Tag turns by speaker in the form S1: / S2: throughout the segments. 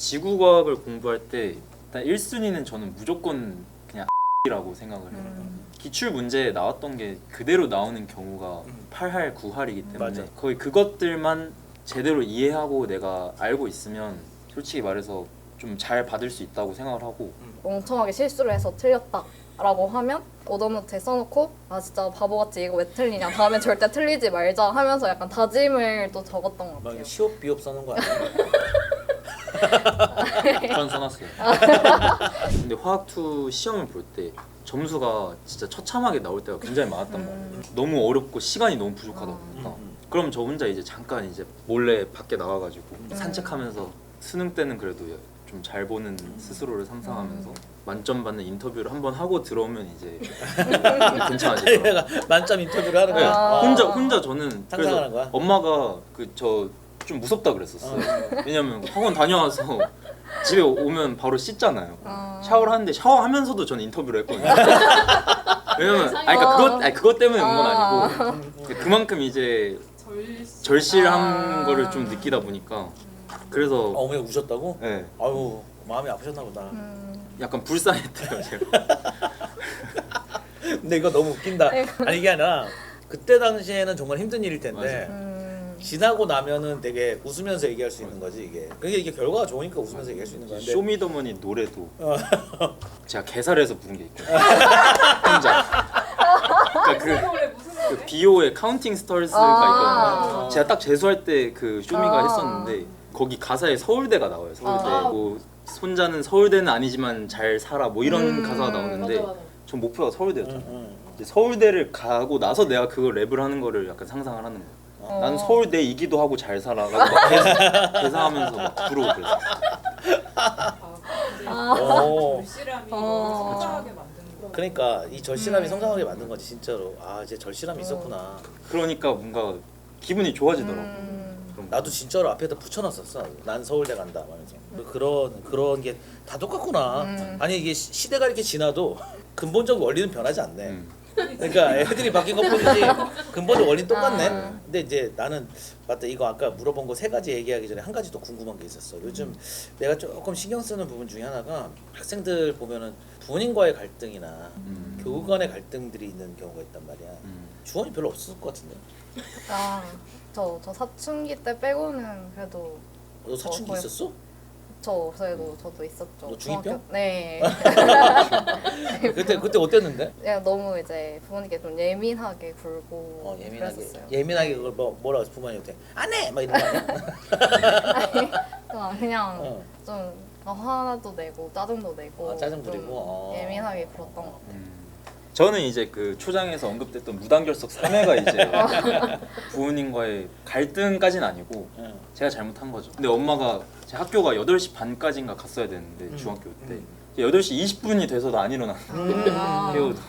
S1: 지구과학을 공부할 때 일단 1순위는 저는 무조건 그냥 라고 생각을 해요. 기출 문제에 나왔던 게 그대로 나오는 경우가 8할, 9할이기 때문에
S2: 맞아.
S1: 거의 그것들만 제대로 이해하고 내가 알고 있으면 솔직히 말해서 좀 잘 받을 수 있다고 생각을 하고
S3: 멍청하게 실수를 해서 틀렸다라고 하면 오더노트에 써놓고 아 진짜 바보같이 이거 왜 틀리냐 다음엔 절대 틀리지 말자 하면서 약간 다짐을 또 적었던 것
S2: 막
S3: 같아요.
S2: 시옷 비옵 써는 거 아니야?
S1: 전 써놨어요. 근데 화학2 시험을 볼 때 점수가 진짜 처참하게 나올 때가 굉장히 많았단 말이에요. 너무 어렵고 시간이 너무 부족하다 보니까 그럼 저 혼자 이제 잠깐 이제 몰래 밖에 나와가지고 산책하면서 수능 때는 그래도 좀 잘 보는 스스로를 상상하면서 만점 받는 인터뷰를 한번 하고 들어오면 이제 괜찮아지더라고요.
S2: 내가 만점 인터뷰를 하는
S1: 네,
S2: 거야. 아.
S1: 혼자 저는
S2: 상상하는
S1: 그래서
S2: 거야?
S1: 엄마가 그 저 좀 무섭다 그랬었어요. 왜냐면 학원 다녀와서 집에 오면 바로 씻잖아요. 샤워를 하는데 샤워하면서도 저는 인터뷰를 했거든요. 왜냐면 그러니까 그것 때문에 온 건 아니고 그만큼 이제 절실한 거를 좀 느끼다 보니까 그래서
S2: 어머니가 우셨다고?
S1: 네,
S2: 아유 마음이 아프셨나 보다.
S1: 약간 불쌍했대요 제가.
S2: 근데 이거 너무 웃긴다. 아니 이게 아니라 그때 당시에는 정말 힘든 일일 텐데 지나고 나면은 되게 웃으면서 얘기할 수 있는 거지 이게. 그게 이게 결과가 좋으니까 웃으면서 얘기할 수 있는 건데.
S1: 쇼미더머니 노래도 제가 개살해서 부른 게 있거든요. 혼자. 그러니까 그 비오의 카운팅 스타즈가 있거든요. 제가 딱 재수할 때 그 쇼미가 했었는데 거기 가사에 서울대가 나와요. 서울대. 뭐 손자는 서울대는 아니지만 잘 살아 뭐 이런 가사가 나오는데 전 목표가 서울대였잖아요. 이제 서울대를 가고 나서 내가 그걸 랩을 하는 거를 약간 상상을 하는 거예요. 나는 서울대이기도 하고 잘 살아가지고 막 계산하면서 막 부르고 그랬어.
S4: 절실함이 성장하게 만드는 거.
S2: 그러니까 이 절실함이 성장하게 만든 거지 진짜로. 아 이제 절실함이 있었구나.
S1: 그러니까 뭔가 기분이 좋아지더라고.
S2: 나도 진짜로 앞에다 붙여놨었어. 난 서울대 간다 하면서. 그런 게 다 똑같구나. 아니 이게 시대가 이렇게 지나도 근본적 원리는 변하지 않네. 그러니까 애들이 바뀐 것뿐이지 근본적 원리는 똑같네. 근데 이제 나는 맞다 이거 아까 물어본 거 세 가지 얘기하기 전에 한 가지 더 궁금한 게 있었어. 요즘 내가 조금 신경 쓰는 부분 중에 하나가 학생들 보면은 부모님과의 갈등이나 교우 간의 갈등들이 있는 경우가 있단 말이야. 주원이 별로 없었을 것 같은데.
S3: 저 사춘기 때 빼고는 그래도
S2: 너 사춘기
S3: 거의-
S2: 있었어?
S3: 그래도 저도 있었죠.
S2: 너 중이병?
S3: 네.
S2: 그때 어땠는데?
S3: 그냥 너무 이제 부모님께 좀 예민하게 굴고
S2: 예민하게
S3: 그랬었어요.
S2: 예민하게 그걸 뭐라고 해서 부모님한테 안 해! 막 이런 거 아니야?
S3: 그냥 좀 화도 내고 짜증도 내고
S2: 짜증
S3: 좀
S2: 부리고?
S3: 예민하게 굴었던 것 같아요.
S1: 저는 이제 그 초장에서 언급됐던 무단결석 3회가 이제 부모님과의 갈등까지는 아니고 제가 잘못한 거죠. 근데 엄마가 제 학교가 8시 반까지인가 갔어야 되는데 중학교 때 8시 20분이 돼서도 안 일어나는 깨워도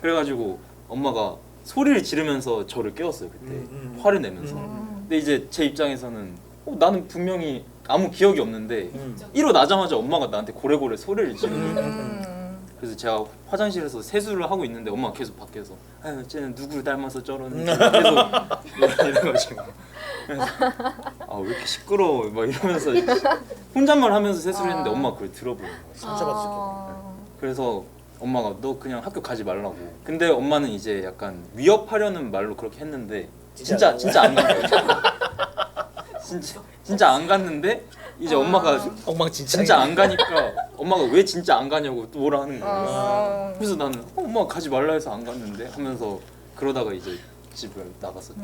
S1: 그래가지고 엄마가 소리를 지르면서 저를 깨웠어요 그때 화를 내면서. 근데 이제 제 입장에서는 나는 분명히 아무 기억이 없는데 일어나자마자 엄마가 나한테 고래고래 소리를 지르는 거예요. 그래서 제가 화장실에서 세수를 하고 있는데 엄마가 계속 밖에서 아유 쟤는 누구를 닮아서 저러는지 계속 이래가지고 그래서 아 왜 이렇게 시끄러워 막 이러면서 혼잣말 하면서 세수를 했는데 엄마가 그걸 들어보는 거예요.
S2: 상처받을 수 있겠네.
S1: 그래서 엄마가 너 그냥 학교 가지 말라고. 근데 엄마는 이제 약간 위협하려는 말로 그렇게 했는데 진짜 안 간 거예요. 진짜 안 갔는데 이제 엄마가
S2: 엉망진창.
S1: 진짜 안 가니까 엄마가 왜 진짜 안 가냐고 또 뭐라 하는 거예요. 그래서 나는 엄마가 가지 말라 해서 안 갔는데 하면서 그러다가 이제 집을 나갔었죠.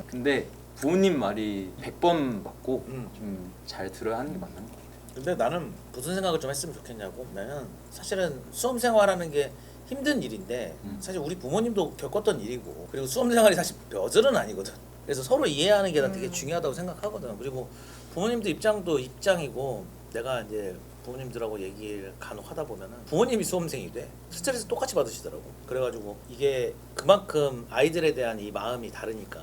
S1: 근데 부모님 말이 100번 맞고 좀 잘 들어야 하는 게 맞는 것 같아요.
S2: 근데 나는 무슨 생각을 좀 했으면 좋겠냐고. 나는 사실은 수험 생활하는 게 힘든 일인데 사실 우리 부모님도 겪었던 일이고 그리고 수험 생활이 사실 벼슬은 아니거든. 그래서 서로 이해하는 게 난 되게 중요하다고 생각하거든. 그리고 부모님들 입장도 입장이고 내가 이제 부모님들하고 얘기를 간혹 하다 보면은 부모님이 수험생이 돼 스트레스 똑같이 받으시더라고. 그래가지고 이게 그만큼 아이들에 대한 이 마음이 다르니까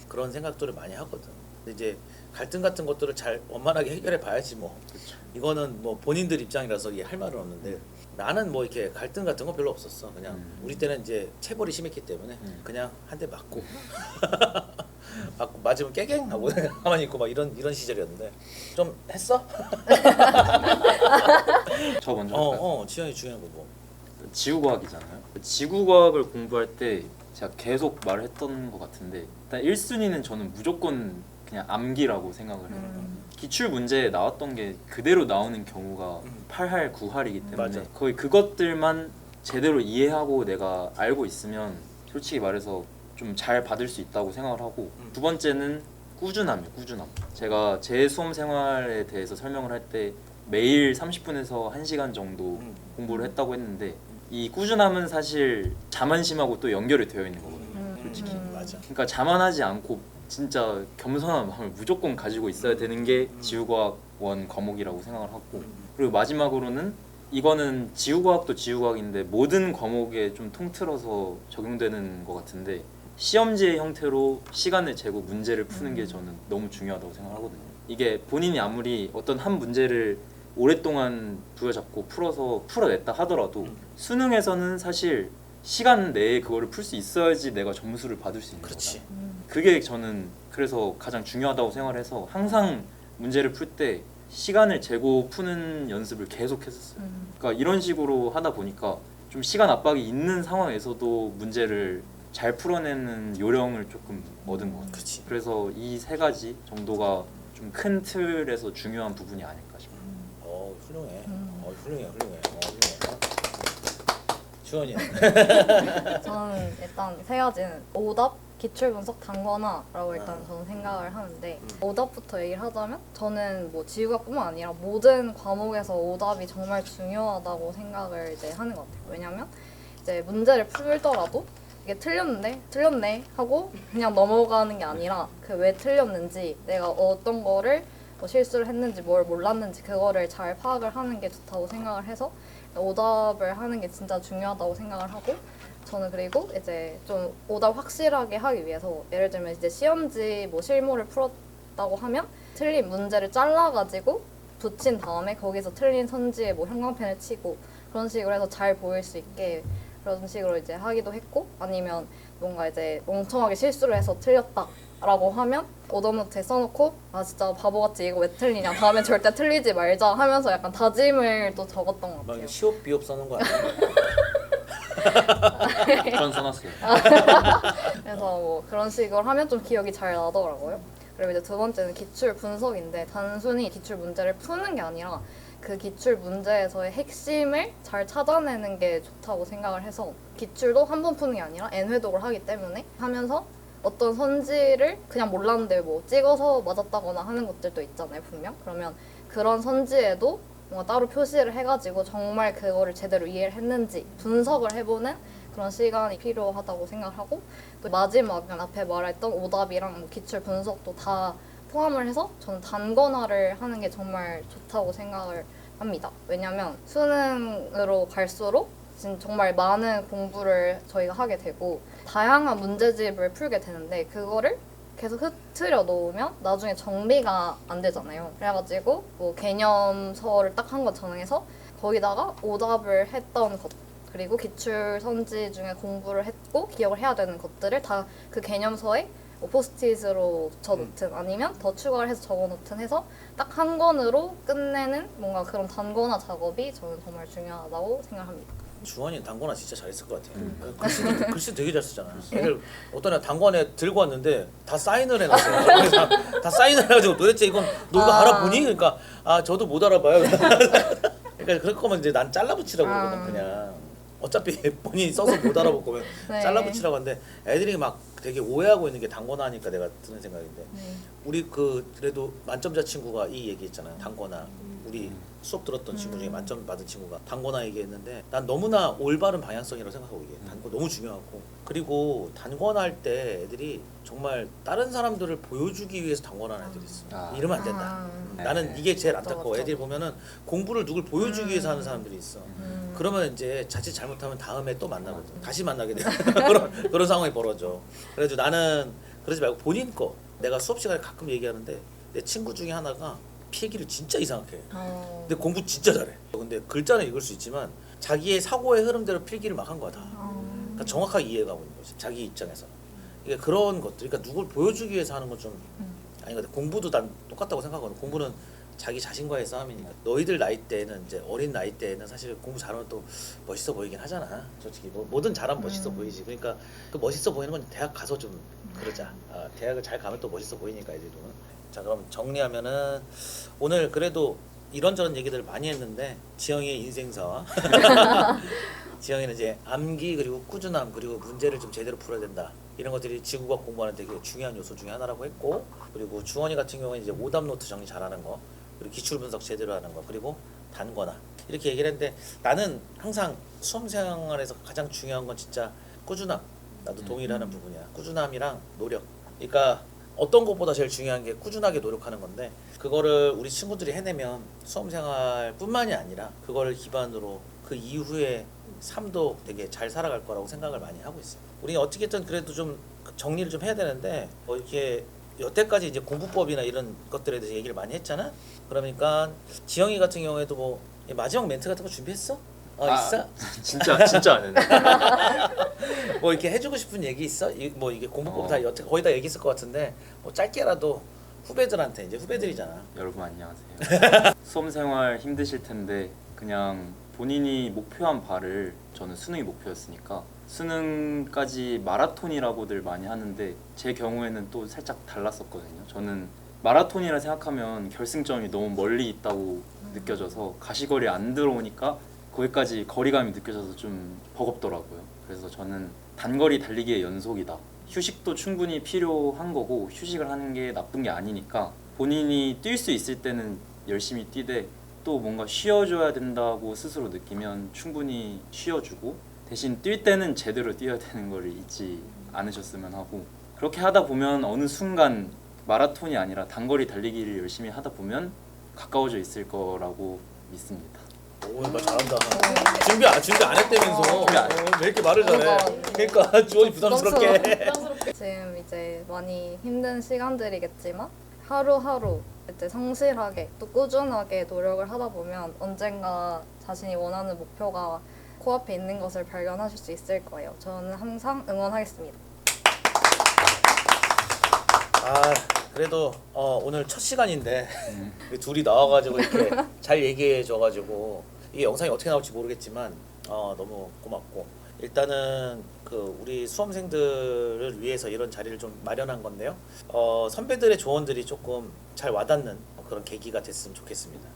S2: 그런 생각들을 많이 하거든. 근데 이제 갈등 같은 것들을 잘 원만하게 해결해 봐야지 뭐.
S1: 그쵸.
S2: 이거는 뭐 본인들 입장이라서 이게 할 말은 없는데 나는 뭐 이렇게 갈등 같은 거 별로 없었어. 그냥 우리 때는 이제 체벌이 심했기 때문에 그냥 한 대 맞고 맞으면 깨갱 하고 가만히 있고 막 이런 시절이었는데 좀 했어?
S1: 저 먼저 할까요?
S2: 지현이 중요한 거 뭐?
S1: 지구과학이잖아요. 지구과학을 공부할 때 제가 계속 말을 했던 것 같은데 일단 1순위는 저는 무조건 그냥 암기라고 생각을 해요. 기출 문제에 나왔던 게 그대로 나오는 경우가 8할, 9할이기 때문에
S2: 맞아.
S1: 거의 그것들만 제대로 이해하고 내가 알고 있으면 솔직히 말해서 좀 잘 받을 수 있다고 생각을 하고 두 번째는 꾸준함이에요. 꾸준함. 제가 제 수험 생활에 대해서 설명을 할 때 매일 30분에서 1시간 정도 공부를 했다고 했는데 이 꾸준함은 사실 자만심하고 또 연결이 되어 있는 거거든요. 솔직히.
S2: 맞아.
S1: 그러니까 자만하지 않고 진짜 겸손한 마음을 무조건 가지고 있어야 되는 게 지구과학원 과목이라고 생각을 하고 그리고 마지막으로는 이거는 지구과학도 지구과학인데 모든 과목에 좀 통틀어서 적용되는 것 같은데 시험지의 형태로 시간을 재고 문제를 푸는 게 저는 너무 중요하다고 생각하거든요. 이게 본인이 아무리 어떤 한 문제를 오랫동안 부여잡고 풀어서 풀어냈다 하더라도 수능에서는 사실 시간 내에 그거를 풀 수 있어야지 내가 점수를 받을 수 있는
S2: 그렇지.
S1: 거잖아요. 그게 저는 그래서 가장 중요하다고 생각해서 항상 문제를 풀 때 시간을 재고 푸는 연습을 계속 했었어요. 그러니까 이런 식으로 하다 보니까 좀 시간 압박이 있는 상황에서도 문제를 잘 풀어내는 요령을 조금 얻은 것 같아요.
S2: 그렇지.
S1: 그래서 이 세 가지 정도가 좀 큰 틀에서 중요한 부분이 아닐까 싶어요.
S2: 훌륭해. 훌륭해. 주원이.
S3: 저는 일단 세 가지는 오답, 기출 분석, 단권화라고 일단 저는 생각을 하는데 오답부터 얘기를 하자면 저는 뭐 지구과뿐만 아니라 모든 과목에서 오답이 정말 중요하다고 생각을 이제 하는 것 같아요. 왜냐면 이제 문제를 풀더라도 이게 틀렸네 하고 그냥 넘어가는 게 아니라 그 왜 틀렸는지 내가 어떤 거를 뭐 실수를 했는지 뭘 몰랐는지 그거를 잘 파악을 하는 게 좋다고 생각을 해서 오답을 하는 게 진짜 중요하다고 생각을 하고 저는 그리고 이제 좀 오답 확실하게 하기 위해서 예를 들면 이제 시험지 뭐 실무를 풀었다고 하면 틀린 문제를 잘라가지고 붙인 다음에 거기서 틀린 선지에 뭐 형광펜을 치고 그런 식으로 해서 잘 보일 수 있게 그런 식으로 이제 하기도 했고 아니면 뭔가 이제 멍청하게 실수를 해서 틀렸다라고 하면 오답노트에 써놓고 아 진짜 바보같이 이거 왜 틀리냐 다음엔 절대 틀리지 말자 하면서 약간 다짐을 또 적었던 것 같아요.
S2: 막 시옷 비옵 써는 거 아니야?
S1: 전 써놨어요.
S3: 그래서 뭐 그런 식으로 하면 좀 기억이 잘 나더라고요. 그리고 이제 두 번째는 기출 분석인데 단순히 기출 문제를 푸는 게 아니라 그 기출 문제에서의 핵심을 잘 찾아내는 게 좋다고 생각을 해서 기출도 한 번 푸는 게 아니라 N회독을 하기 때문에 하면서 어떤 선지를 그냥 몰랐는데 뭐 찍어서 맞았다거나 하는 것들도 있잖아요 분명. 그러면 그런 선지에도 뭔가 따로 표시를 해가지고 정말 그거를 제대로 이해를 했는지 분석을 해보는 그런 시간이 필요하다고 생각하고 또 마지막은 앞에 말했던 오답이랑 뭐 기출 분석도 다 포함을 해서 저는 단권화를 하는 게 정말 좋다고 생각을 합니다. 왜냐면 수능으로 갈수록 정말 많은 공부를 저희가 하게 되고 다양한 문제집을 풀게 되는데 그거를 계속 흐트려 놓으면 나중에 정리가 안 되잖아요. 그래가지고 뭐 개념서를 딱 한 권 정해서 거기다가 오답을 했던 것 그리고 기출 선지 중에 공부를 했고 기억을 해야 되는 것들을 다 그 개념서에 포스트잇으로 붙여놓든 아니면 더 추가를 해서 적어놓든 해서 딱 한 권으로 끝내는 뭔가 그런 단권화 작업이 저는 정말 중요하다고 생각합니다.
S2: 주원이 단권화 진짜 잘했을 것 같아. 글씨 되게 잘 쓰잖아. 애들 어떤 애 단권에 들고 왔는데 다 사인을 해놨어요. 그래서 다 사인을 해가지고 도대체 이건 너 이거 알아보니? 그러니까 아 저도 못 알아봐요. 그러니까 그럴 거면 이제 난 잘라붙이라고 그러거든 그냥. 어차피 본인이 써서 못 알아볼 거면
S3: 네.
S2: 잘라붙이라고 하는데 애들이 막 되게 오해하고 있는 게 단권화니까 내가 드는 생각인데 우리 그래도 만점자 친구가 이 얘기했잖아요. 단권화. 우리 수업 들었던 친구 중에 만점 받은 친구가 단권화 얘기했는데 난 너무나 올바른 방향성이라고 생각하고 이게 단권 너무 중요하고 그리고 단권화할 때 애들이 정말 다른 사람들을 보여주기 위해서 단권화하는 애들이 있어. 이러면 안 된다. 나는 이게 제일 안타까워. 애들이 보면은 공부를 누굴 보여주기 위해서 하는 사람들이 있어. 그러면 이제 자칫 잘못하면 다음에 또 만나거든. 다시 만나게 돼. 그런 상황이 벌어져. 그래서 나는 그러지 말고 본인 거. 내가 수업 시간에 가끔 얘기하는데 내 친구 중에 하나가 필기를 진짜 이상하게 해. 근데 공부 진짜 잘해. 근데 글자는 읽을 수 있지만 자기의 사고의 흐름대로 필기를 막 한 거야 다. 그러니까 정확하게 이해가 오는 거지. 자기 입장에서. 이게 그런 것들, 그러니까 누굴 보여주기 위해서 하는 건 좀 아니거든. 공부도 난 똑같다고 생각하거든. 공부는 자기 자신과의 싸움이니까. 너희들 나이 때는 이제 어린 나이 때는 사실 공부 잘하면 또 멋있어 보이긴 하잖아. 솔직히 뭐든 잘하면 멋있어 보이지. 그러니까 그 멋있어 보이는 건 대학 가서 좀 그러자. 대학을 잘 가면 또 멋있어 보이니까 애들도. 자 그럼 정리하면은 오늘 그래도 이런저런 얘기들을 많이 했는데 지영이의 인생사와 지영이는 이제 암기 그리고 꾸준함 그리고 문제를 좀 제대로 풀어야 된다 이런 것들이 지구과학 공부하는 되게 중요한 요소 중에 하나라고 했고 그리고 주원이 같은 경우는 이제 오답 노트 정리 잘하는 거 그리고 기출 분석 제대로 하는 거 그리고 단거나 이렇게 얘기를 했는데 나는 항상 수험 생활에서 가장 중요한 건 진짜 꾸준함 나도 동의를 하는 부분이야 꾸준함이랑 노력 그러니까 어떤 것보다 제일 중요한 게 꾸준하게 노력하는 건데 그거를 우리 친구들이 해내면 수험생활뿐만이 아니라 그거를 기반으로 그 이후에 삶도 되게 잘 살아갈 거라고 생각을 많이 하고 있어요. 우리 어떻게든 그래도 좀 정리를 좀 해야 되는데 이렇게 여태까지 이제 공부법이나 이런 것들에 대해서 얘기를 많이 했잖아. 그러니까 지영이 같은 경우에도 뭐 마지막 멘트 같은 거 준비했어? 있어?
S1: 진짜 안 했네.
S2: 뭐 이렇게 해주고 싶은 얘기 있어? 뭐 이게 공부법 다 여태 거의 다 얘기했을 것 같은데 뭐 짧게라도 후배들한테 이제 후배들이잖아.
S1: 여러분 안녕하세요. 수험생활 힘드실 텐데 그냥 본인이 목표한 바를 저는 수능이 목표였으니까 수능까지 마라톤이라고들 많이 하는데 제 경우에는 또 살짝 달랐었거든요. 저는 마라톤이라 생각하면 결승점이 너무 멀리 있다고 느껴져서 가시거리 안 들어오니까 거기까지 거리감이 느껴져서 좀 버겁더라고요. 그래서 저는 단거리 달리기의 연속이다. 휴식도 충분히 필요한 거고 휴식을 하는 게 나쁜 게 아니니까 본인이 뛸 수 있을 때는 열심히 뛰되 또 뭔가 쉬어줘야 된다고 스스로 느끼면 충분히 쉬어주고 대신 뛸 때는 제대로 뛰어야 되는 걸 잊지 않으셨으면 하고 그렇게 하다 보면 어느 순간 마라톤이 아니라 단거리 달리기를 열심히 하다 보면 가까워져 있을 거라고 믿습니다.
S2: 오, 말 잘한다. 준비 안 했다면서.
S1: 준비 안
S2: 왜 이렇게 말을 잘해? 그러니까 주원이 부담스럽게.
S3: 지금 이제 많이 힘든 시간들이겠지만 하루하루 이제 성실하게 또 꾸준하게 노력을 하다 보면 언젠가 자신이 원하는 목표가 코앞에 있는 것을 발견하실 수 있을 거예요. 저는 항상 응원하겠습니다.
S2: 그래도 오늘 첫 시간인데 둘이 나와가지고 이렇게 잘 얘기해줘가지고 이게 영상이 어떻게 나올지 모르겠지만 너무 고맙고 일단은 그 우리 수험생들을 위해서 이런 자리를 좀 마련한 건데요. 선배들의 조언들이 조금 잘 와닿는 그런 계기가 됐으면 좋겠습니다.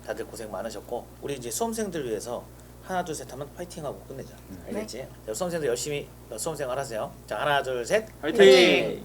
S2: 다들 고생 많으셨고 우리 이제 수험생들 위해서 하나 둘 셋 하면 파이팅하고 끝내자. 알겠지? 수험생들 열심히 수험생활 하세요. 자 하나 둘 셋
S1: 화이팅!